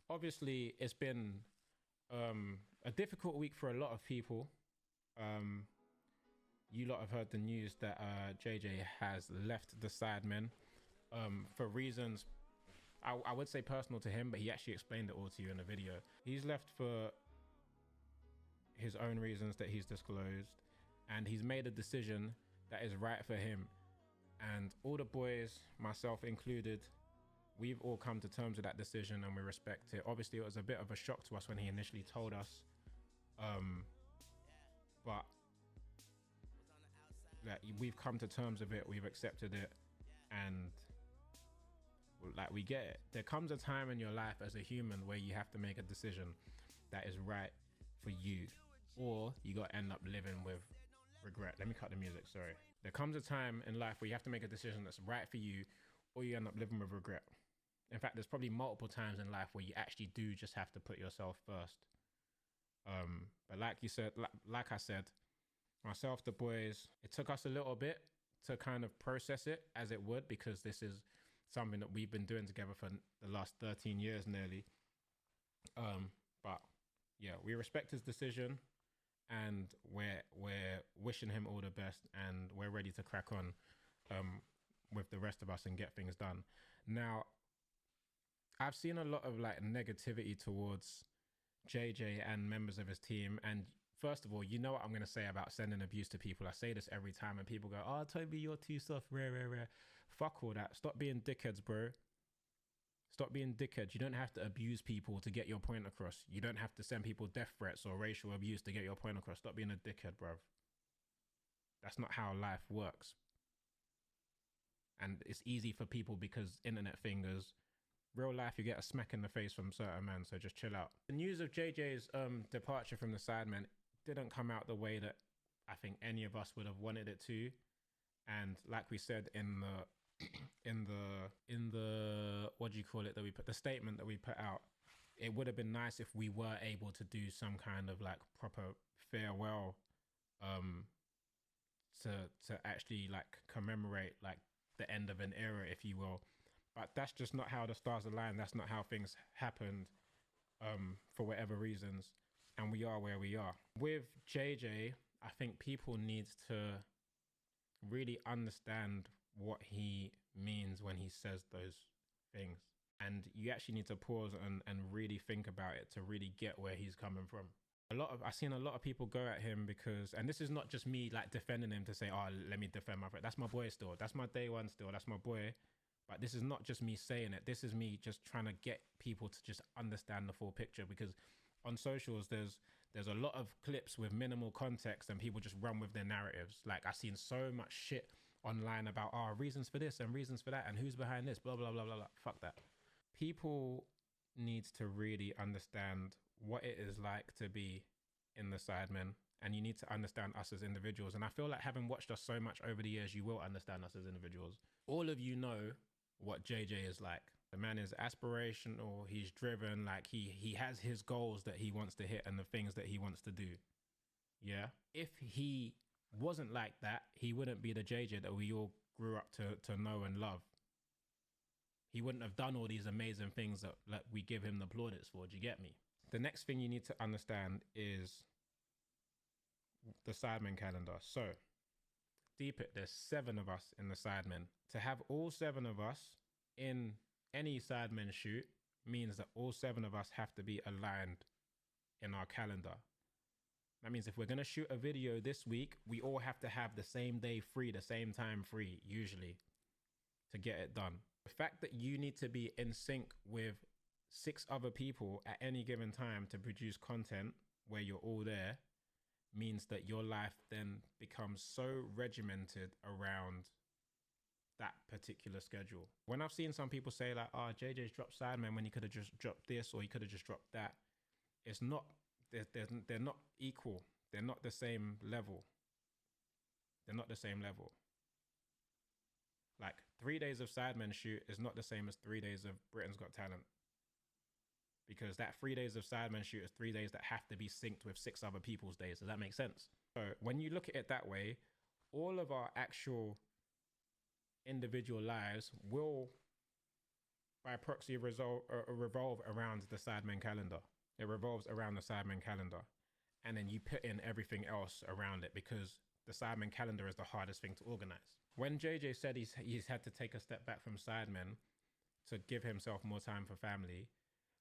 Obviously, it's been a difficult week for a lot of people. You lot have heard the news that JJ has left the sidemen for reasons I would say personal to him, but he actually explained it all to you in the video. He's left for his own reasons that he's disclosed, and he's made a decision that is right for him. And all the boys, myself included, we've all come to terms with that decision and we respect it. Obviously, it was a bit of a shock to us when he initially told us, but like, we've come to terms with it, we've accepted it, and like, we get it. There comes a time in your life as a human where you have to make a decision that is right for you, or you got to end up living with regret. Let me cut the music, sorry. There comes a time in life where you have to make a decision that's right for you, or you end up living with regret. In fact, there's probably multiple times in life where you actually do just have to put yourself first. But like you said, like I said, myself, the boys, it took us a little bit to kind of process it as it would, because this is something that we've been doing together for the last 13 years nearly. But yeah, we respect his decision, and we're wishing him all the best, and we're ready to crack on with the rest of us and get things done. Now, I've seen a lot of like negativity towards JJ and members of his team. And first of all, you know what I'm going to say about sending abuse to people. I say this every time and people go, oh, Toby, you're too soft, rare. Fuck all that. Stop being dickheads, bro. Stop being dickheads. You don't have to abuse people to get your point across. You don't have to send people death threats or racial abuse to get your point across. Stop being a dickhead, bruv. That's not how life works. And it's easy for people because internet fingers. Real life, you get a smack in the face from certain men, so just chill out. The news of JJ's departure from the sidemen didn't come out the way that I think any of us would have wanted it to. And like we said in the what do you call it, that we put, the statement that we put out, it would have been nice if we were able to do some kind of like proper farewell to actually like commemorate like the end of an era, if you will. But that's just not how the stars align. That's not how things happened for whatever reasons. And we are where we are. With JJ, I think people need to really understand what he means when he says those things. And you actually need to pause and really think about it to really get where he's coming from. I've seen a lot of people go at him because, and this is not just me like defending him to say, oh, let me defend my friend. That's my boy still. That's my day one still. That's my boy. But this is not just me saying it. This is me just trying to get people to just understand the full picture, because on socials, there's a lot of clips with minimal context and people just run with their narratives. Like, I've seen so much shit online about, reasons for this and reasons for that and who's behind this, blah, blah, blah, blah, blah. Fuck that. People need to really understand what it is like to be in the sidemen, and you need to understand us as individuals. And I feel like, having watched us so much over the years, you will understand us as individuals. All of you know what JJ is like. The man is aspirational, he's driven, like he has his goals that he wants to hit and the things that he wants to do. Yeah. If he wasn't like that, he wouldn't be the JJ that we all grew up to know and love. He wouldn't have done all these amazing things that we give him the plaudits for. Do you get me? The next thing you need to understand is the sidemen calendar. So deep it, there's 7 of us in the sidemen. To have all 7 of us in any sidemen shoot means that all 7 of us have to be aligned in our calendar. That means if we're going to shoot a video this week, we all have to have the same day free, the same time free, usually, to get it done. The fact that you need to be in sync with 6 other people at any given time to produce content where you're all there means that your life then becomes so regimented around that particular schedule. When I've seen some people say like, JJ's dropped sidemen when he could have just dropped this or he could have just dropped that, it's not, they're not equal. They're not the same level. They're not the same level. Like 3 days of sidemen shoot is not the same as 3 days of Britain's Got Talent. Because that 3 days of sidemen shoot is 3 days that have to be synced with 6 other people's days. Does that make sense? So when you look at it that way, all of our actual individual lives will by proxy revolve around the sidemen calendar. It revolves around the sidemen calendar, and then you put in everything else around it because the sidemen calendar is the hardest thing to organize. When JJ said he's had to take a step back from sidemen to give himself more time for family,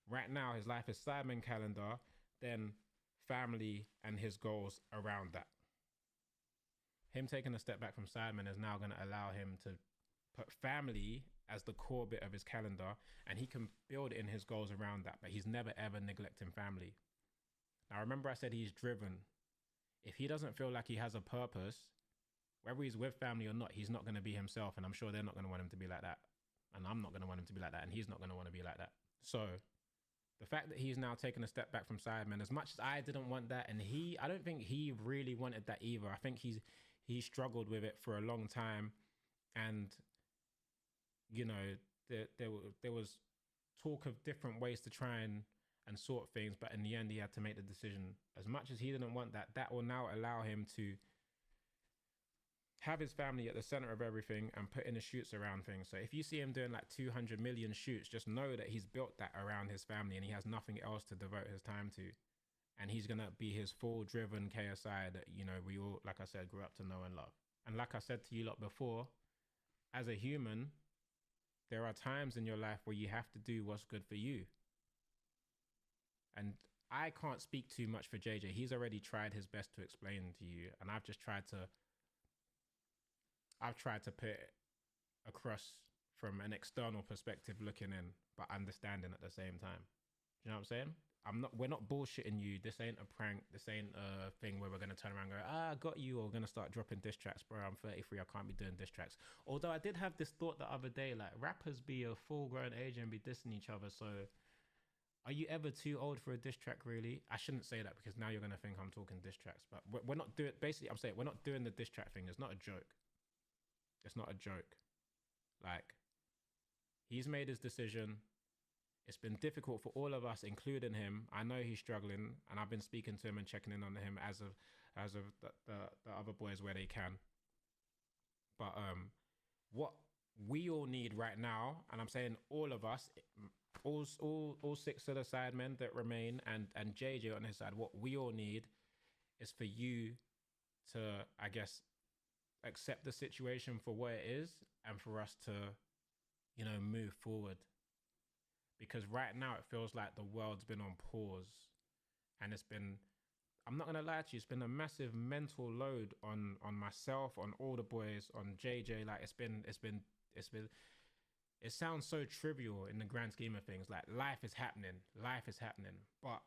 right now his life is sidemen calendar, then family and his goals around that. Him taking a step back from sidemen is now going to allow him to put family as the core bit of his calendar, and he can build in his goals around that, but he's never ever neglecting family. Now remember I said he's driven. If he doesn't feel like he has a purpose, whether he's with family or not, he's not going to be himself, and I'm sure they're not going to want him to be like that, and I'm not going to want him to be like that, and he's not going to want to be like that. So the fact that he's now taken a step back from sidemen, as much as I didn't want that, and I don't think he really wanted that either. I think he struggled with it for a long time, and you know, there was talk of different ways to try and sort things, but in the end he had to make the decision. As much as he didn't want that, that will now allow him to have his family at the center of everything and put in the shoots around things. So if you see him doing like 200 million shoots, just know that he's built that around his family and he has nothing else to devote his time to. And he's going to be his full driven KSI that, you know, we all, like I said, grew up to know and love. And like I said to you lot before, as a human, there are times in your life where you have to do what's good for you. And I can't speak too much for JJ. He's already tried his best to explain to you. And I've tried to put it across from an external perspective looking in, but understanding at the same time. Do you know what I'm saying? We're not bullshitting you. This ain't a prank. This ain't a thing where we're going to turn around and go, I got you, or we're going to start dropping diss tracks. Bro, I'm 33. I can't be doing diss tracks. Although I did have this thought the other day, like rappers be a full grown age and be dissing each other. So are you ever too old for a diss track, really? I shouldn't say that because now you're going to think I'm talking diss tracks, but we're not doing, basically I'm saying we're not doing the diss track thing. It's not a joke. It's not a joke. Like, he's made his decision. It's been difficult for all of us, including him. I know he's struggling, and I've been speaking to him and checking in on him as of the other boys where they can. But what we all need right now, and I'm saying all of us, all six of the sidemen that remain, and JJ on his side, what we all need is for you to, I guess, accept the situation for what it is, and for us to, you know, move forward. Because right now it feels like the world's been on pause, and it's been, I'm not gonna lie to you, it's been a massive mental load on myself, on all the boys, on JJ. Like it sounds so trivial in the grand scheme of things. Like life is happening, but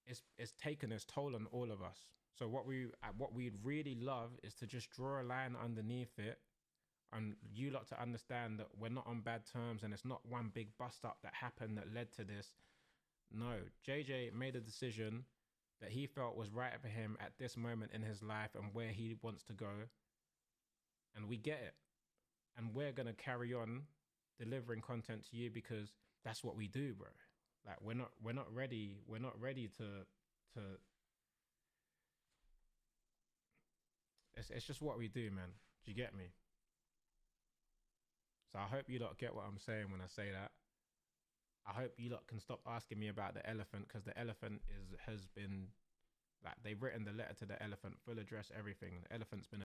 it's taken its toll on all of us. So what we'd really love is to just draw a line underneath it, and you lot to understand that we're not on bad terms, and it's not one big bust up that happened that led to this. No, JJ made a decision that he felt was right for him at this moment in his life and where he wants to go, and we get it. And we're gonna carry on delivering content to you because that's what we do, bro. Like we're not ready to it's just what we do, man. Do you get me? So I hope you lot get what I'm saying when I say that. I hope you lot can stop asking me about the elephant, because the elephant has been, like, they've written the letter to the elephant, full address, everything. The elephant's been